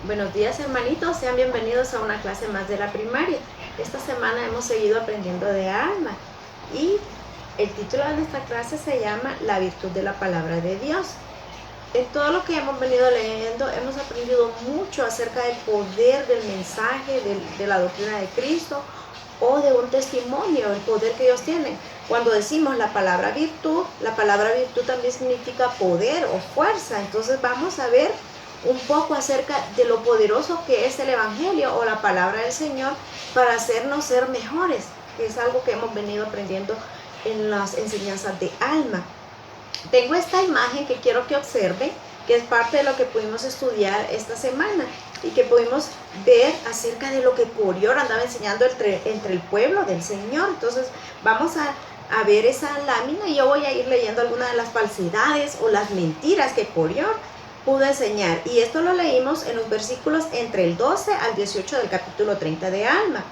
Buenos días, hermanitos, sean bienvenidos a una clase más de la primaria. Esta semana hemos seguido aprendiendo de alma y el título de nuestra clase se llama La virtud de la palabra de Dios. En todo lo que hemos venido leyendo hemos aprendido mucho acerca del poder del mensaje, de la doctrina de Cristo o de un testimonio, el poder que ellos tienen. Cuando decimos la palabra virtud también significa poder o fuerza. Entonces vamos a ver un poco acerca de lo poderoso que es el Evangelio o la palabra del Señor para hacernos ser mejores, que es algo que hemos venido aprendiendo en las enseñanzas de alma. Tengo esta imagen que quiero que observen, que es parte de lo que pudimos estudiar esta semana y que pudimos ver acerca de lo que Corior andaba enseñando entre el pueblo del Señor. Entonces vamos a ver esa lámina y yo voy a ir leyendo algunas de las falsedades o las mentiras que Corior pudo enseñar. Y esto lo leímos en los versículos entre el 12 al 18 del capítulo 30 de Alma.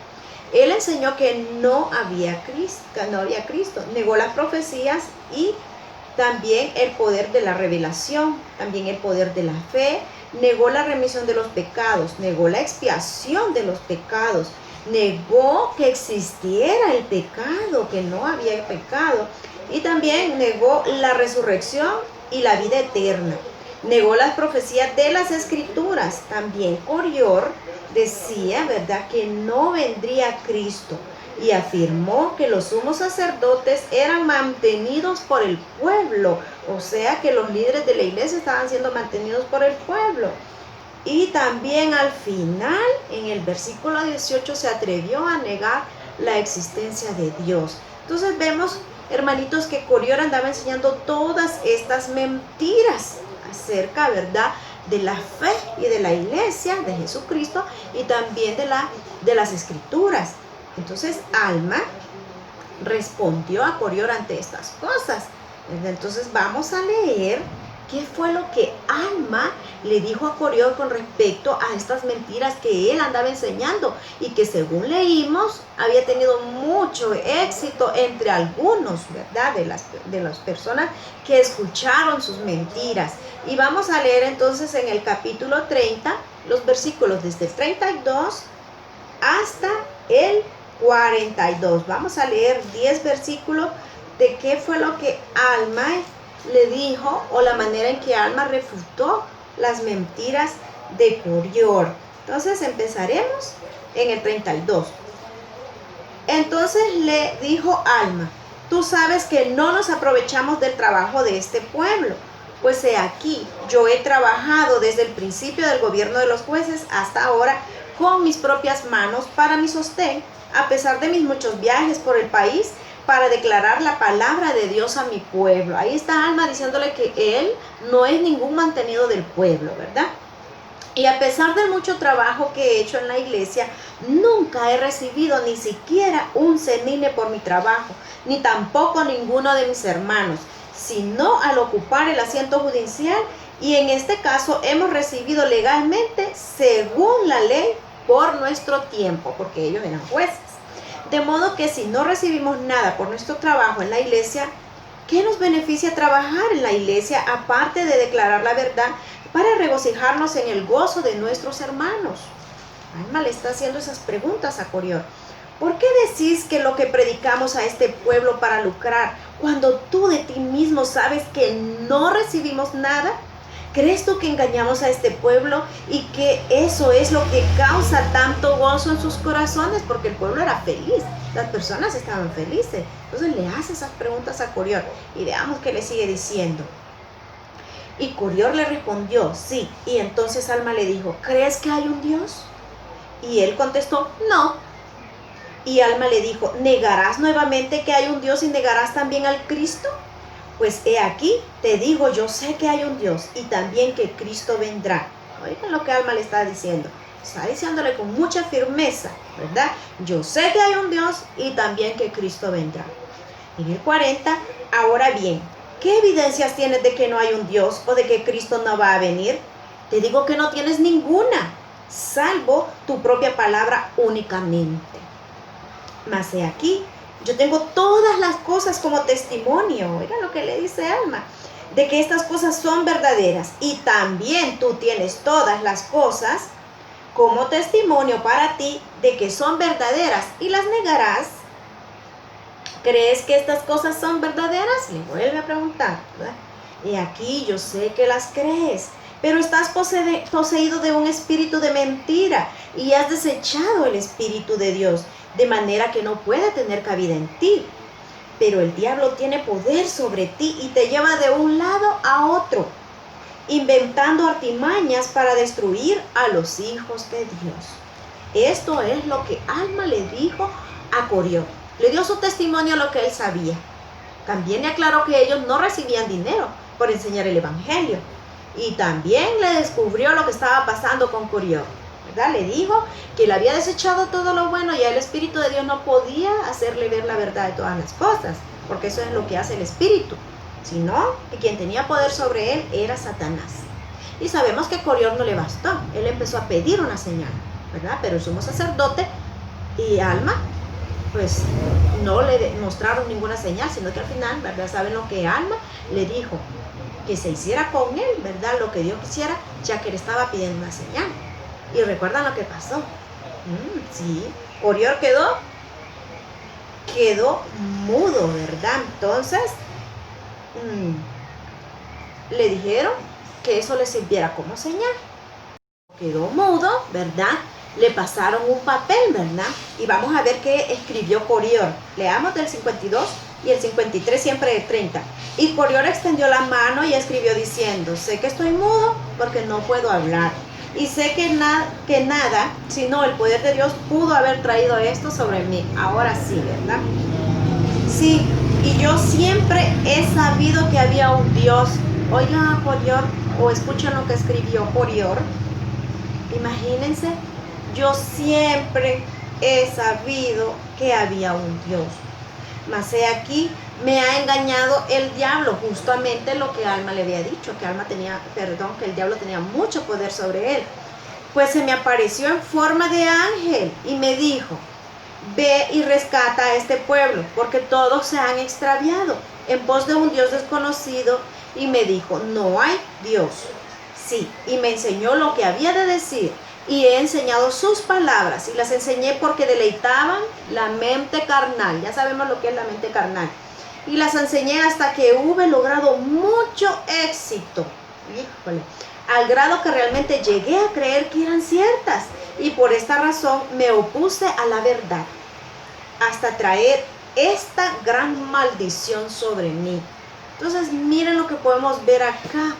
Él enseñó que no había Cristo, negó las profecías y también el poder de la revelación, también el poder de la fe, negó la remisión de los pecados, negó la expiación de los pecados, negó que existiera el pecado, que no había pecado, y también negó la resurrección y la vida eterna. Negó las profecías de las escrituras. También Corior decía, ¿verdad?, que no vendría Cristo y afirmó que los sumos sacerdotes eran mantenidos por el pueblo, o sea que los líderes de la iglesia estaban siendo mantenidos por el pueblo. Y también al final, en el versículo 18, se atrevió a negar la existencia de Dios. Entonces vemos, hermanitos, que Corior andaba enseñando todas estas mentiras acerca, ¿verdad?, de la fe y de la iglesia de Jesucristo y también de las escrituras. Entonces Alma respondió a Corior ante estas cosas. Entonces vamos a leer qué fue lo que Alma le dijo a Corior con respecto a estas mentiras que él andaba enseñando y que, según leímos, había tenido mucho éxito entre algunos, ¿verdad?, de las personas que escucharon sus mentiras. Y vamos a leer entonces en el capítulo 30 los versículos desde el 32 hasta el 42. Vamos a leer 10 versículos de qué fue lo que Alma le dijo o la manera en que Alma refutó las mentiras de Corior. Entonces empezaremos en el 32. Entonces le dijo Alma: tú sabes que no nos aprovechamos del trabajo de este pueblo, pues he aquí, yo he trabajado desde el principio del gobierno de los jueces hasta ahora con mis propias manos para mi sostén, a pesar de mis muchos viajes por el país para declarar la palabra de Dios a mi pueblo. Ahí está Alma diciéndole que él no es ningún mantenido del pueblo, ¿verdad? Y a pesar del mucho trabajo que he hecho en la iglesia, nunca he recibido ni siquiera un cenile por mi trabajo, ni tampoco ninguno de mis hermanos, sino al ocupar el asiento judicial, y en este caso hemos recibido legalmente según la ley por nuestro tiempo, porque ellos eran jueces. De modo que si no recibimos nada por nuestro trabajo en la iglesia, ¿qué nos beneficia trabajar en la iglesia aparte de declarar la verdad para regocijarnos en el gozo de nuestros hermanos? Alma le está haciendo esas preguntas a Corior. ¿Por qué decís que lo que predicamos a este pueblo para lucrar, cuando tú de ti mismo sabes que no recibimos nada? ¿Crees tú que engañamos a este pueblo y que eso es lo que causa tanto gozo en sus corazones? Porque el pueblo era feliz, las personas estaban felices. Entonces le hace esas preguntas a Corior y veamos qué le sigue diciendo. Y Corior le respondió: sí. Y entonces Alma le dijo: ¿crees que hay un Dios? Y él contestó: no. Y Alma le dijo: ¿negarás nuevamente que hay un Dios y negarás también al Cristo? Pues he aquí, te digo, yo sé que hay un Dios y también que Cristo vendrá. Oigan lo que Alma le está diciendo. Está diciéndole con mucha firmeza, ¿verdad? Yo sé que hay un Dios y también que Cristo vendrá. En el 40, ahora bien, ¿qué evidencias tienes de que no hay un Dios o de que Cristo no va a venir? Te digo que no tienes ninguna, salvo tu propia palabra únicamente. Mas he aquí, yo tengo todas las cosas como testimonio. Oigan lo que le dice Alma, de que estas cosas son verdaderas. Y también tú tienes todas las cosas como testimonio para ti de que son verdaderas y las negarás. ¿Crees que estas cosas son verdaderas? Le vuelve a preguntar, ¿verdad? Y aquí yo sé que las crees, pero estás poseído de un espíritu de mentira y has desechado el Espíritu de Dios, de manera que no puede tener cabida en ti. Pero el diablo tiene poder sobre ti y te lleva de un lado a otro, inventando artimañas para destruir a los hijos de Dios. Esto es lo que Alma le dijo a Coriol. Le dio su testimonio a lo que él sabía. También le aclaró que ellos no recibían dinero por enseñar el evangelio. Y también le descubrió lo que estaba pasando con Coriol, ¿verdad? Le dijo que él había desechado todo lo bueno y el Espíritu de Dios no podía hacerle ver la verdad de todas las cosas, porque eso es lo que hace el Espíritu, sino que quien tenía poder sobre él era Satanás. Y sabemos que Coriol no le bastó, él empezó a pedir una señal, ¿verdad? Pero el sumo sacerdote y Alma pues no le mostraron ninguna señal, sino que al final, ¿verdad? Saben lo que Alma le dijo, que se hiciera con él, ¿verdad? Lo que Dios quisiera, ya que le estaba pidiendo una señal. Y recuerdan lo que pasó. Sí, Coriol quedó mudo, ¿verdad? Entonces, le dijeron que eso le sirviera como señal. Quedó mudo, ¿verdad? Le pasaron un papel, ¿verdad? Y vamos a ver qué escribió Coriol. Leamos del 52 y el 53 siempre de 30. Y Coriol extendió la mano y escribió diciendo: sé que estoy mudo porque no puedo hablar. Y sé que nada, sino el poder de Dios pudo haber traído esto sobre mí. Ahora sí, ¿verdad? Sí, y yo siempre he sabido que había un Dios. Oigan a Coriol o escuchen lo que escribió Coriol. Imagínense, yo siempre he sabido que había un Dios. Mas he aquí, me ha engañado el diablo, justamente lo que Alma le había dicho, que que el diablo tenía mucho poder sobre él. Pues se me apareció en forma de ángel y me dijo: ve y rescata a este pueblo, porque todos se han extraviado en pos de un Dios desconocido. Y me dijo: no hay Dios. Sí, y me enseñó lo que había de decir, y he enseñado sus palabras, y las enseñé porque deleitaban la mente carnal. Ya sabemos lo que es la mente carnal. Y las enseñé hasta que hube logrado mucho éxito. Híjole, al grado que realmente llegué a creer que eran ciertas, y por esta razón me opuse a la verdad, hasta traer esta gran maldición sobre mí. Entonces miren lo que podemos ver acá.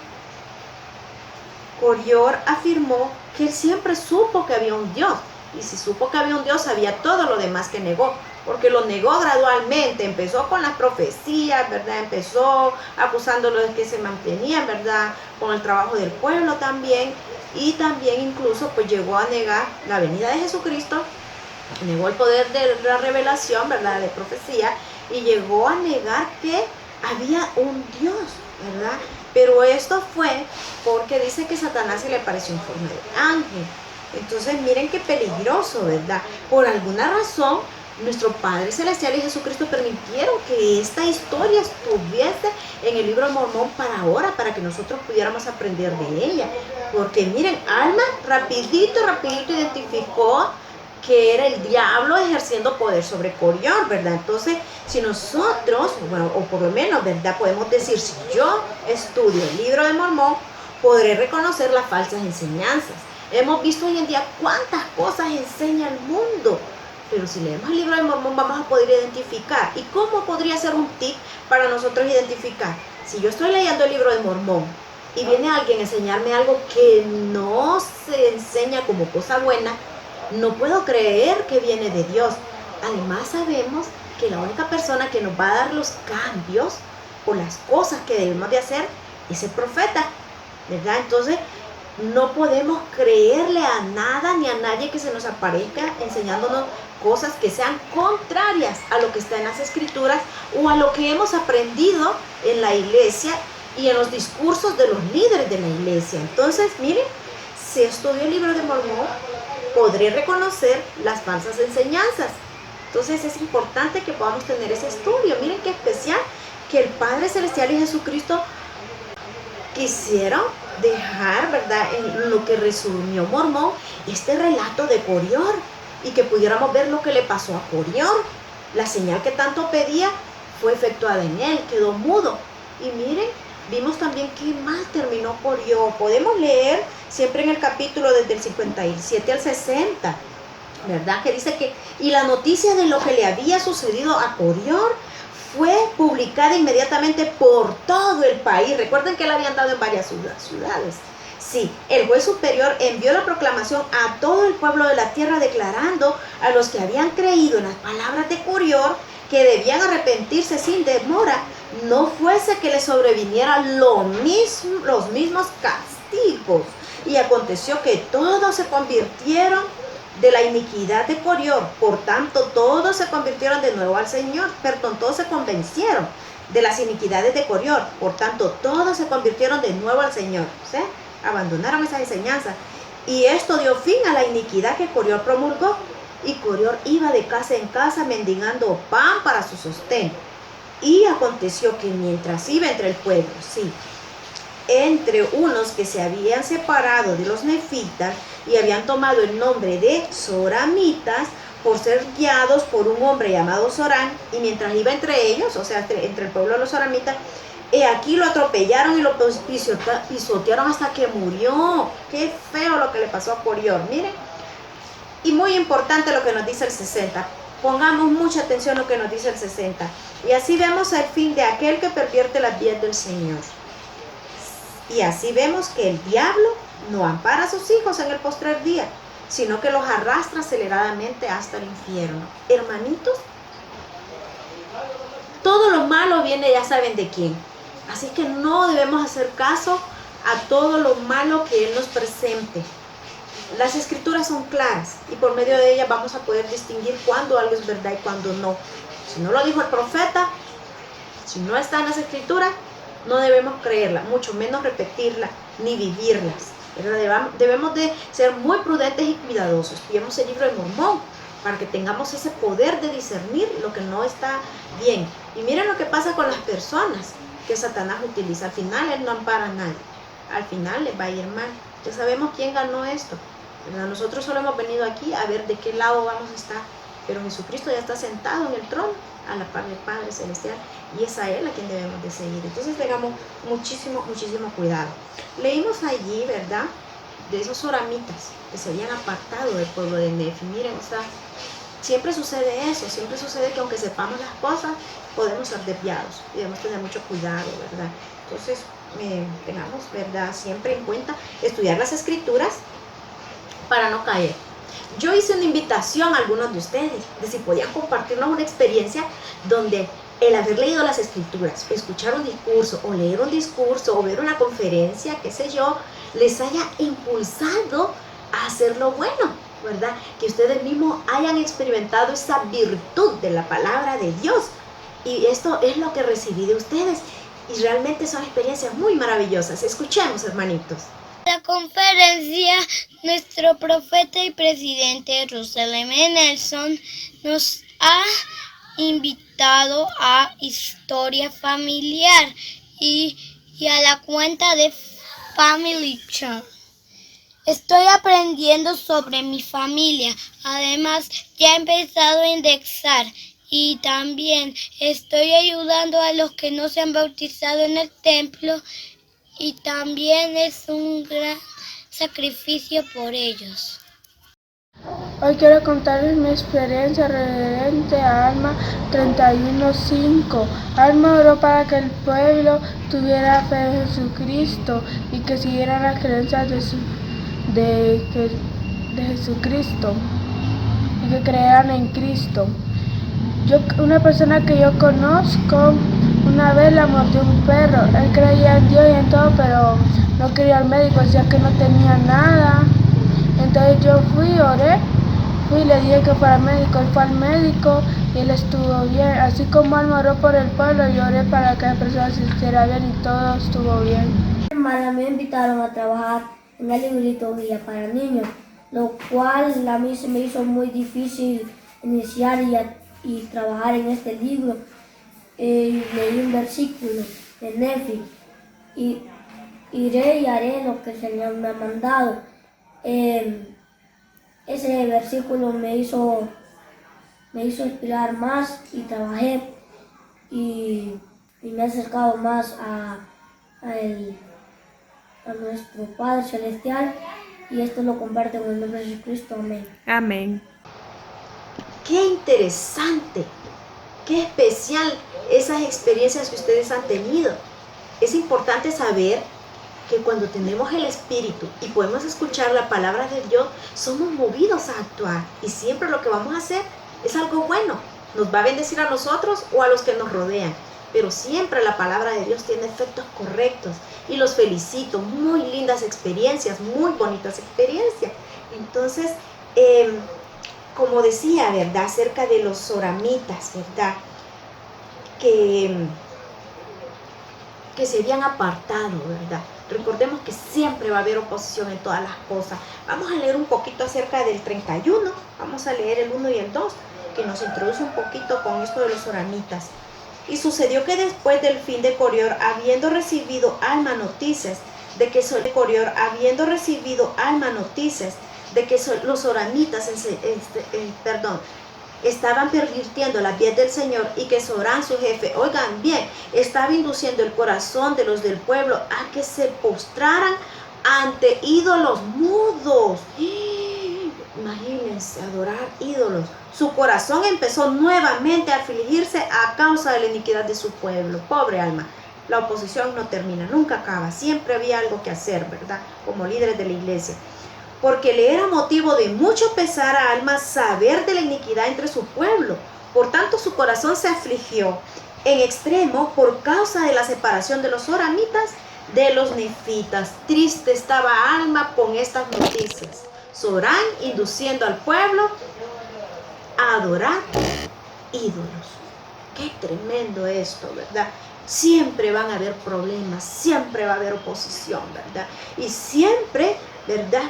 Coriol afirmó que él siempre supo que había un Dios, y si supo que había un Dios, sabía todo lo demás que negó, porque lo negó gradualmente. Empezó con las profecías, ¿verdad? Empezó acusándolos de que se mantenían, ¿verdad?, con el trabajo del pueblo también, y también incluso pues llegó a negar la venida de Jesucristo, negó el poder de la revelación, ¿verdad?, de profecía, y llegó a negar que había un Dios, ¿verdad? Pero esto fue porque dice que Satanás se le apareció en forma de ángel. Entonces miren qué peligroso, ¿verdad? Por alguna razón, nuestro Padre Celestial y Jesucristo permitieron que esta historia estuviese en el libro de Mormón para ahora, para que nosotros pudiéramos aprender de ella. Porque miren, Alma rapidito identificó que era el diablo ejerciendo poder sobre Coriol, ¿verdad? Entonces, si nosotros, bueno, o por lo menos, ¿verdad?, podemos decir, si yo estudio el libro de Mormón, podré reconocer las falsas enseñanzas. Hemos visto hoy en día cuántas cosas enseña el mundo, pero si leemos el libro de Mormón vamos a poder identificar. ¿Y cómo podría ser un tip para nosotros identificar? Si yo estoy leyendo el libro de Mormón y viene alguien a enseñarme algo que no se enseña como cosa buena, no puedo creer que viene de Dios. Además sabemos que la única persona que nos va a dar los cambios o las cosas que debemos de hacer es el profeta, ¿verdad? Entonces no podemos creerle a nada ni a nadie que se nos aparezca enseñándonos cosas que sean contrarias a lo que está en las escrituras o a lo que hemos aprendido en la iglesia y en los discursos de los líderes de la iglesia. Entonces, miren, si estudio el libro de Mormón, podré reconocer las falsas enseñanzas. Entonces es importante que podamos tener ese estudio. Miren qué especial que el Padre Celestial y Jesucristo quisieron dejar, ¿verdad?, en lo que resumió Mormón, este relato de Corior, y que pudiéramos ver lo que le pasó a Corior. La señal que tanto pedía fue efectuada en él, quedó mudo. Y miren, vimos también qué mal terminó Corior. Podemos leer siempre en el capítulo desde el 57 al 60, ¿verdad? Que dice que, y la noticia de lo que le había sucedido a Corior fue publicada inmediatamente por todo el país. Recuerden que le habían dado en varias ciudades. Sí, el juez superior envió la proclamación a todo el pueblo de la tierra declarando a los que habían creído en las palabras de Corior que debían arrepentirse sin demora, no fuese que les sobreviniera los mismos castigos. Y aconteció que todos se convirtieron de la iniquidad de Corior, por tanto todos se convirtieron de nuevo al Señor, perdón, todos se convencieron de las iniquidades de Corior, por tanto todos se convirtieron de nuevo al Señor, ¿sí? Abandonaron esa enseñanza, y esto dio fin a la iniquidad que Corior promulgó, y Corior iba de casa en casa mendigando pan para su sostén. Y aconteció que mientras iba entre el pueblo, sí, entre unos que se habían separado de los nefitas y habían tomado el nombre de soramitas por ser guiados por un hombre llamado Során, y mientras iba entre ellos, o sea, entre el pueblo de los soramitas, aquí lo atropellaron y lo pisotearon hasta que murió. Qué feo lo que le pasó a Corior, miren. Y muy importante lo que nos dice el 60. Pongamos mucha atención a lo que nos dice el 60. Y así vemos el fin de aquel que pervierte las vías del Señor. Y así vemos que el diablo no ampara a sus hijos en el postrer día, sino que los arrastra aceleradamente hasta el infierno. Hermanitos, todo lo malo viene, ya saben de quién. Así que no debemos hacer caso a todo lo malo que Él nos presente. Las escrituras son claras y por medio de ellas vamos a poder distinguir cuándo algo es verdad y cuándo no. Si no lo dijo el profeta, si no está en las escrituras, no debemos creerla, mucho menos repetirla ni vivirlas. Debemos de ser muy prudentes y cuidadosos. Pidamos el libro de Mormón para que tengamos ese poder de discernir lo que no está bien. Y miren lo que pasa con las personas que Satanás utiliza. Al final él no ampara a nadie. Al final les va a ir mal. Ya sabemos quién ganó esto, ¿verdad? Nosotros solo hemos venido aquí a ver de qué lado vamos a estar. Pero Jesucristo ya está sentado en el trono a la par del Padre Celestial, y es a Él a quien debemos de seguir. Entonces tengamos muchísimo cuidado. Leímos allí, ¿verdad?, de esos soramitas que se habían apartado del pueblo de Nefi. Miren, o sea, siempre sucede eso, siempre sucede que aunque sepamos las cosas, podemos ser desviados y debemos tener mucho cuidado, ¿verdad? Entonces, tengamos, ¿verdad?, siempre en cuenta estudiar las escrituras para no caer. Yo hice una invitación a algunos de ustedes de si podían compartirnos una experiencia donde el haber leído las escrituras, escuchar un discurso o leer un discurso o ver una conferencia, qué sé yo, les haya impulsado a hacer lo bueno, ¿verdad? Que ustedes mismos hayan experimentado esa virtud de la palabra de Dios. Y esto es lo que recibí de ustedes. Y realmente son experiencias muy maravillosas. Escuchemos, hermanitos. La conferencia, nuestro profeta y presidente Russell M. Nelson nos ha invitado a historia familiar y a la cuenta de Family Channel. Estoy aprendiendo sobre mi familia. Además, ya he empezado a indexar y también estoy ayudando a los que no se han bautizado en el templo, y también es un gran sacrificio por ellos. Hoy quiero contarles mi experiencia referente a Alma 31:5. Alma oró para que el pueblo tuviera fe en Jesucristo y que siguieran las creencias de Jesucristo y que crean en Cristo. Una persona que yo conozco, una vez la mordió un perro. Él creía en Dios y en todo, pero no quería al médico, decía que no tenía nada. Entonces yo oré, y le dije que fuera al médico. Él fue al médico y él estuvo bien. Así como Alma oró por el pueblo, yo oré para que la persona se sintiera bien y todo estuvo bien. Mi hermana me invitaron a trabajar en el librito Guía para Niños, lo cual a mí se me hizo muy difícil iniciar y trabajar en este libro. Leí un versículo de Nefi y iré y haré lo que el Señor me ha mandado. Ese versículo me hizo inspirar más y trabajé y me ha acercado más a nuestro Padre Celestial, y esto lo comparto en el nombre de Jesucristo. Amén. Amén. Qué interesante, qué especial esas experiencias que ustedes han tenido. Es importante saber que cuando tenemos el Espíritu y podemos escuchar la palabra de Dios, somos movidos a actuar, y siempre lo que vamos a hacer es algo bueno. Nos va a bendecir a nosotros o a los que nos rodean, pero siempre la palabra de Dios tiene efectos correctos, y los felicito. Muy lindas experiencias, muy bonitas experiencias. Entonces, como decía, ¿verdad?, acerca de los soramitas, ¿verdad?, que se habían apartado, ¿verdad? Recordemos que siempre va a haber oposición en todas las cosas. Vamos a leer un poquito acerca del 31, vamos a leer el 1 y el 2, que nos introduce un poquito con esto de los soramitas. Y sucedió que después del fin de Corior, habiendo recibido Alma noticias de que los soramitas estaban pervirtiendo la piel del Señor, y que Során, su jefe, oigan bien, estaba induciendo el corazón de los del pueblo a que se postraran ante ídolos mudos. Imagínense, adorar ídolos. Su corazón empezó nuevamente a afligirse a causa de la iniquidad de su pueblo. Pobre alma. La oposición no termina, nunca acaba. Siempre había algo que hacer, ¿verdad?, como líderes de la iglesia. Porque le era motivo de mucho pesar a Alma saber de la iniquidad entre su pueblo. Por tanto, su corazón se afligió en extremo por causa de la separación de los soramitas de los nefitas. Triste estaba Alma con estas noticias. Során induciendo al pueblo a adorar ídolos. Qué tremendo esto, ¿verdad? Siempre van a haber problemas, siempre va a haber oposición, ¿verdad? Y siempre, ¿verdad?,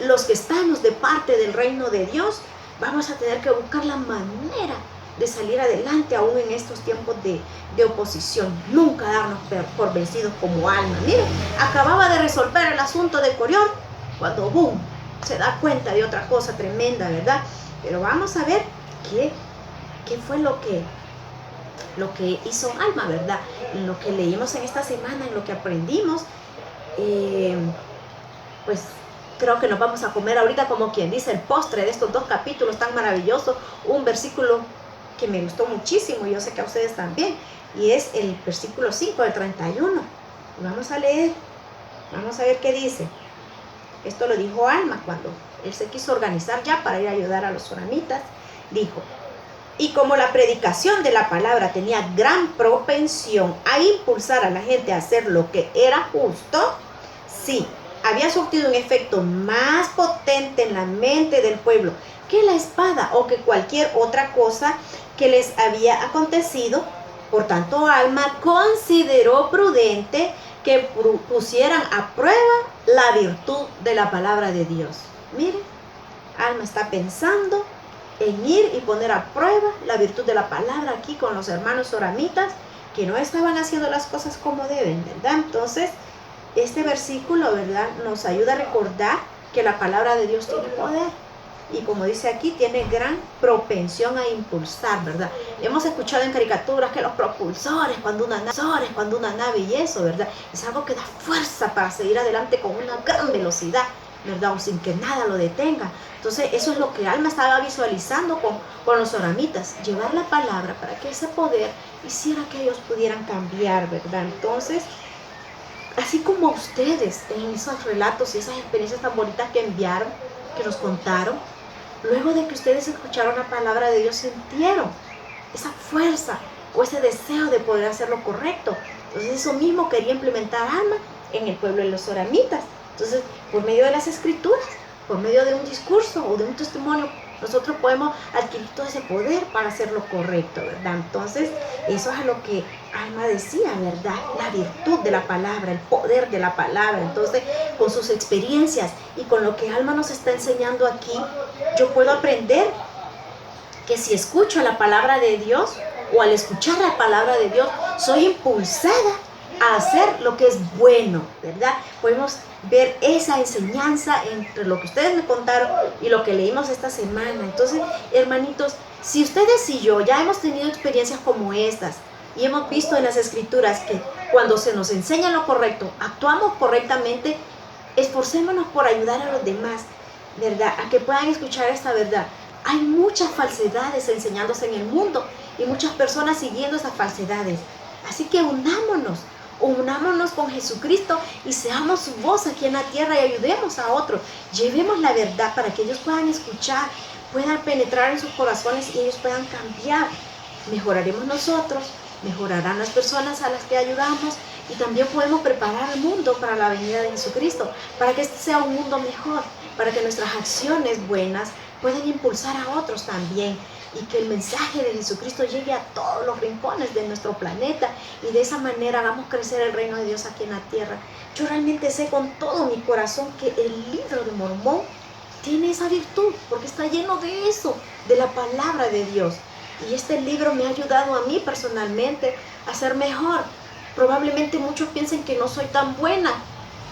los que estamos de parte del reino de Dios, vamos a tener que buscar la manera de salir adelante aún en estos tiempos de oposición. Nunca darnos por vencidos como Alma. Miren, acababa de resolver el asunto de Corior cuando boom, se da cuenta de otra cosa tremenda, ¿verdad? Pero vamos a ver qué fue lo que hizo Alma, ¿verdad? En lo que leímos en esta semana, en lo que aprendimos, pues creo que nos vamos a comer ahorita, como quien dice, el postre de estos 2 capítulos tan maravillosos. Un versículo que me gustó muchísimo, y yo sé que a ustedes también, y es el versículo 5 del 31. Vamos a leer, vamos a ver qué dice. Esto lo dijo Alma cuando él se quiso organizar ya para ir a ayudar a los soramitas. Dijo: y como la predicación de la palabra tenía gran propensión a impulsar a la gente a hacer lo que era justo, sí, había surtido un efecto más potente en la mente del pueblo que la espada o que cualquier otra cosa que les había acontecido. Por tanto, Alma consideró prudente que pusieran a prueba la virtud de la palabra de Dios. Miren, Alma está pensando en ir y poner a prueba la virtud de la palabra aquí con los hermanos soramitas, que no estaban haciendo las cosas como deben, ¿verdad? Entonces, este versículo, ¿verdad?, nos ayuda a recordar que la palabra de Dios tiene poder. Y como dice aquí, tiene gran propensión a impulsar, ¿verdad? Hemos escuchado en caricaturas que los propulsores, cuando una nave y eso, ¿verdad?, es algo que da fuerza para seguir adelante con una gran velocidad, ¿verdad?, o sin que nada lo detenga. Entonces, eso es lo que Alma estaba visualizando con los soramitas, llevar la palabra para que ese poder hiciera que ellos pudieran cambiar, ¿verdad? Entonces, así como ustedes en esos relatos y esas experiencias tan bonitas que enviaron, que nos contaron, luego de que ustedes escucharon la palabra de Dios, sintieron esa fuerza o ese deseo de poder hacer lo correcto. Entonces, eso mismo quería implementar Alma en el pueblo de los soramitas. Entonces, por medio de las escrituras, por medio de un discurso o de un testimonio, nosotros podemos adquirir todo ese poder para hacer lo correcto, ¿verdad? Entonces, eso es a lo que Alma decía, ¿verdad? La virtud de la palabra, el poder de la palabra. Entonces, con sus experiencias y con lo que Alma nos está enseñando aquí, yo puedo aprender que si escucho la palabra de Dios, o al escuchar la palabra de Dios, soy impulsada a hacer lo que es bueno, ¿verdad? Podemos ver esa enseñanza entre lo que ustedes me contaron y lo que leímos esta semana. Entonces, hermanitos, si ustedes y yo ya hemos tenido experiencias como estas y hemos visto en las escrituras que cuando se nos enseña lo correcto, actuamos correctamente, esforcémonos por ayudar a los demás, ¿verdad? A que puedan escuchar esta verdad. Hay muchas falsedades enseñándose en el mundo y muchas personas siguiendo esas falsedades. Así que unámonos con Jesucristo y seamos su voz aquí en la tierra y ayudemos a otros. Llevemos la verdad para que ellos puedan escuchar, puedan penetrar en sus corazones y ellos puedan cambiar. Mejoraremos nosotros, mejorarán las personas a las que ayudamos y también podemos preparar el mundo para la venida de Jesucristo, para que este sea un mundo mejor, para que nuestras acciones buenas puedan impulsar a otros también y que el mensaje de Jesucristo llegue a todos los rincones de nuestro planeta y de esa manera hagamos crecer el reino de Dios aquí en la tierra. Yo realmente sé con todo mi corazón que el libro de Mormón tiene esa virtud porque está lleno de eso, de la palabra de Dios. Y este libro me ha ayudado a mí personalmente a ser mejor. Probablemente muchos piensen que no soy tan buena,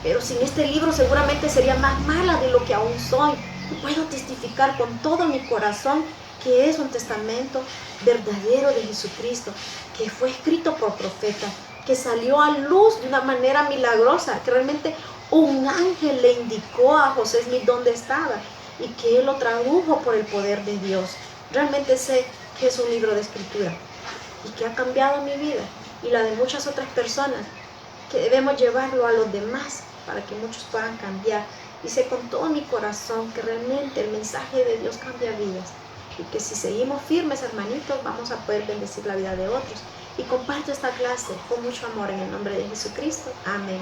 pero sin este libro seguramente sería más mala de lo que aún soy. Puedo testificar con todo mi corazón que es un testamento verdadero de Jesucristo, que fue escrito por profetas, que salió a luz de una manera milagrosa, que realmente un ángel le indicó a José Smith dónde estaba y que él lo tradujo por el poder de Dios. Realmente sé que es un libro de escritura y que ha cambiado mi vida y la de muchas otras personas, que debemos llevarlo a los demás para que muchos puedan cambiar. Y sé con todo mi corazón que realmente el mensaje de Dios cambia vidas y que si seguimos firmes, hermanitos, vamos a poder bendecir la vida de otros. Y comparto esta clase con mucho amor en el nombre de Jesucristo. Amén.